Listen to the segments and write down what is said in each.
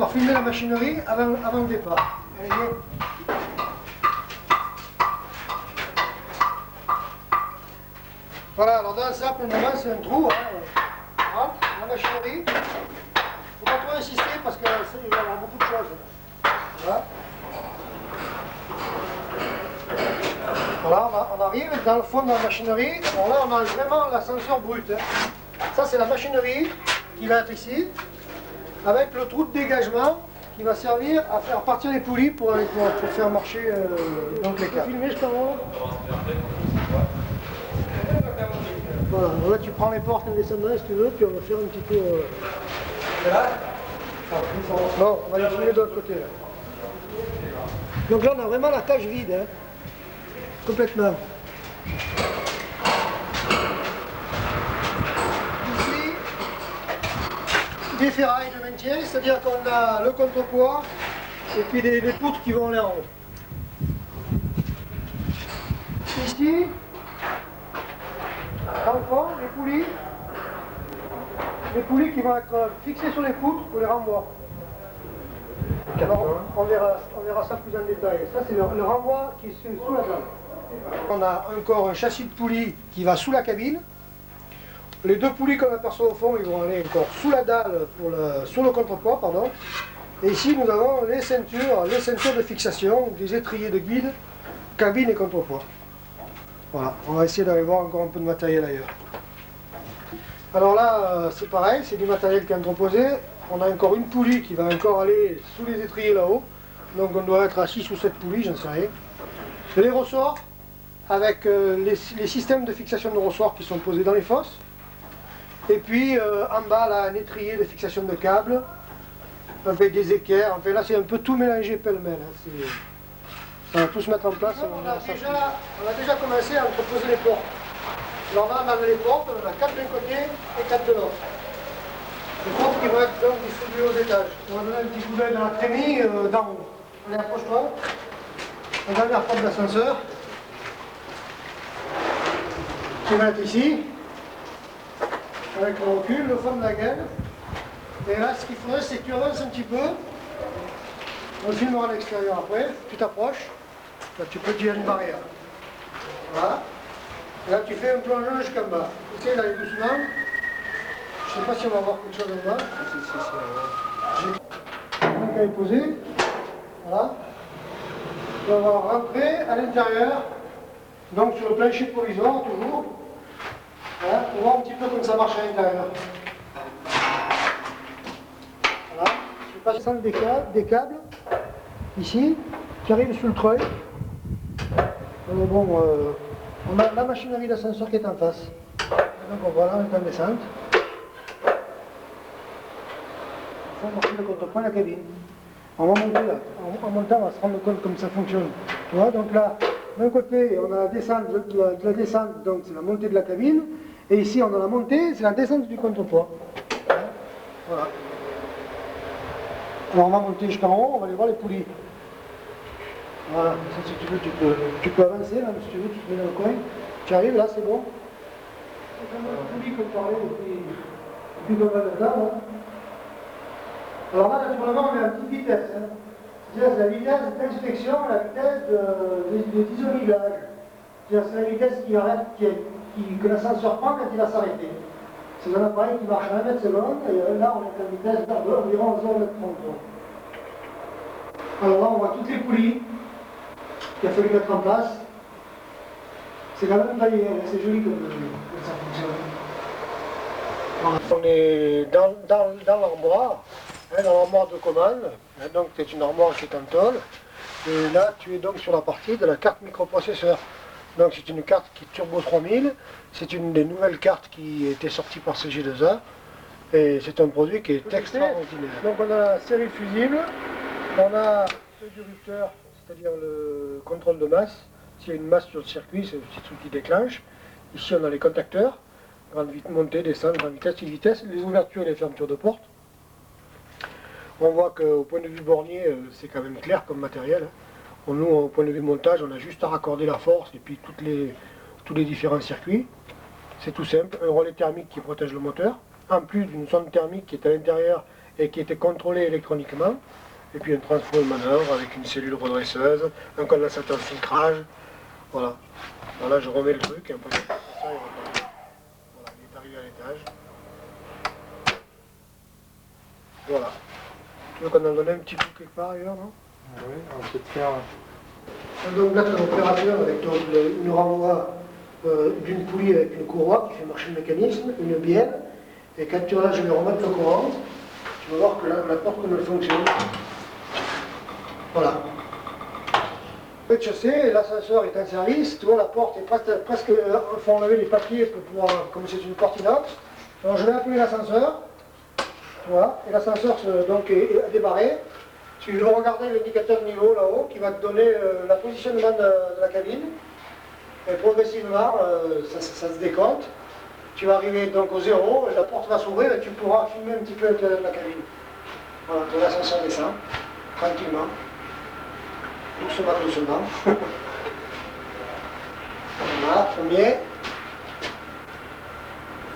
pouvoir filmer la machinerie avant le départ. Allez, viens. Voilà, alors dans ça, pour le moment, c'est un trou. Hein. Voilà, la machinerie. Il ne faut pas trop insister parce qu'il va y avoir beaucoup de choses. Voilà. Voilà, on arrive dans le fond de la machinerie. Alors là, on a vraiment l'ascenseur brut. Hein. Ça, c'est la machinerie qui va être ici, avec le trou de dégagement qui va servir à faire partir les poulies pour faire marcher donc les câbles. Filmer jusqu'en haut. Voilà, là tu prends les portes en descendant si tu veux, puis on va faire un petit peu... Non, on va les filmer de l'autre côté. Là. Donc là, on a vraiment la cage vide, hein. Complètement. Ici, des ferrailles de maintien, c'est-à-dire qu'on a le contrepoids et puis des poutres qui vont là en haut. Ici, dans le fond, les poulies qui vont être fixées sur les poutres pour les renvois. Alors, on verra ça plus en détail. Ça, c'est le renvoi qui est sous la dalle. On a encore un châssis de poulie qui va sous la cabine. Les deux poulies qu'on aperçoit au fond, ils vont aller encore sous la dalle, sur le contrepoids, pardon. Et ici, nous avons les ceintures de fixation, des étriers de guide, cabine et contrepoids. Voilà, on va essayer d'aller voir encore un peu de matériel ailleurs. Alors là, c'est pareil, c'est du matériel qui est entreposé. On a encore une poulie qui va encore aller sous les étriers là-haut. Donc on doit être à 6 ou 7 poulies, j'en sais rien. Les ressorts, avec les systèmes de fixation de ressorts qui sont posés dans les fosses. Et puis en bas, là, un étrier de fixation de câbles, avec des équerres. Enfin là, c'est un peu tout mélangé pêle-mêle. Hein. Ça va tout se mettre en place. On a déjà commencé à entreposer les portes. Alors là, on a les portes, on en a 4 d'un côté et 4 de l'autre. Les portes qui vont être donc distribuées aux étages. On va donner un petit coup d'œil dans la trémie d'en haut. Allez, approche-toi. La dernière porte d'ascenseur. Qui va être ici. Avec le recul, le fond de la gaine. Et là, ce qu'il faudrait, c'est que tu avances un petit peu. On filmera à l'extérieur après. Tu t'approches. Là, tu peux tirer une barrière. Voilà. Et là, tu fais un plongeon jusqu'en bas. Tu sais, d'aller doucement. Je ne sais pas si on va voir quelque chose en bas. Donc, elle est posée. Voilà. On va rentrer à l'intérieur. Donc, sur le plancher provisoire, toujours. Voilà, pour voir un petit peu comment ça marche à l'intérieur. Voilà. Je passe descendre des câbles. Ici, qui arrivent sur le treuil. Bon, on a la machinerie d'ascenseur qui est en face. Donc voilà, on est en descente. On va marcher le contrepoint de la cabine. On va monter là. En montant, on va se rendre compte comme ça fonctionne. Tu vois, donc là, d'un côté, on a la descente, la descente, donc c'est la montée de la cabine. Et ici, on a la montée, c'est la descente du contrepoids. Voilà. Alors on va monter jusqu'en haut, on va aller voir les poulies. Voilà, ça, si tu veux, tu peux avancer, là, si tu veux, tu te mets dans le coin. Tu arrives, là, c'est bon. C'est comme la poulie qu'on parlait depuis pas mal de temps. Hein. Alors là, naturellement, on est à petite vitesse. Hein. C'est la vitesse d'inspection, la vitesse d'isomiglage. C'est la vitesse qui arrête, que l'ascenseur prend quand il va s'arrêter. C'est un appareil qui marche à 1 mètre seconde, et là, on est à une vitesse d'environ 0,30 m. Alors là, on voit toutes les poulies qu'il a fallu mettre en place. C'est quand même taillé, c'est joli comme ça fonctionne. Voilà. On est dans l'armoire, hein, dans l'armoire de commande. Hein, donc c'est une armoire qui est en tôle. Et là, tu es donc sur la partie de la carte microprocesseur. Donc c'est une carte qui est Turbo 3000. C'est une des nouvelles cartes qui était sortie par CG2A. Et c'est un produit qui est extraordinaire. Donc on a la série fusible. On a le durupteur, c'est-à-dire le contrôle de masse. S'il y a une masse sur le circuit, c'est le petit truc qui déclenche. Ici, on a les contacteurs, grande vitesse, montée, descente, grande vitesse, petite vitesse, les ouvertures et les fermetures de porte. On voit qu'au point de vue bornier, c'est quand même clair comme matériel. Nous, au point de vue montage, on a juste à raccorder la force et puis tous les différents circuits. C'est tout simple. Un relais thermique qui protège le moteur, en plus d'une sonde thermique qui est à l'intérieur et qui était contrôlé électroniquement. Et puis un transfo de manœuvre avec une cellule redresseuse, un condensateur de filtrage. Voilà. Voilà, je remets le truc et après ça, il repart. Voilà, il est arrivé à l'étage. Voilà. Tu veux qu'on en donne un petit coup quelque part ailleurs, non? Oui, on peut te faire... Donc là, c'est un opérateur avec une renvoi d'une poulie avec une courroie qui fait marcher le mécanisme, une bielle. Et quand tu vas, je vais remettre le courant, tu vas voir que là, la porte comme elle fonctionne. Voilà. Rez-de-chaussée, l'ascenseur est en service, tu vois, la porte est presque il faut enlever les papiers pour pouvoir, comme c'est une porte inox. Alors je vais appeler l'ascenseur, voilà, et l'ascenseur donc est débarré. Tu vas regarder l'indicateur de niveau là-haut qui va te donner le positionnement de la cabine. Et progressivement, ça se décompte. Tu vas arriver donc au zéro, et la porte va s'ouvrir et tu pourras filmer un petit peu la cabine. Voilà, ton ascenseur descend, tranquillement. Doucement, doucement. Voilà, premier.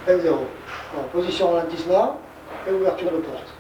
Et zéro. Alors, position ralentissement et ouverture de porte.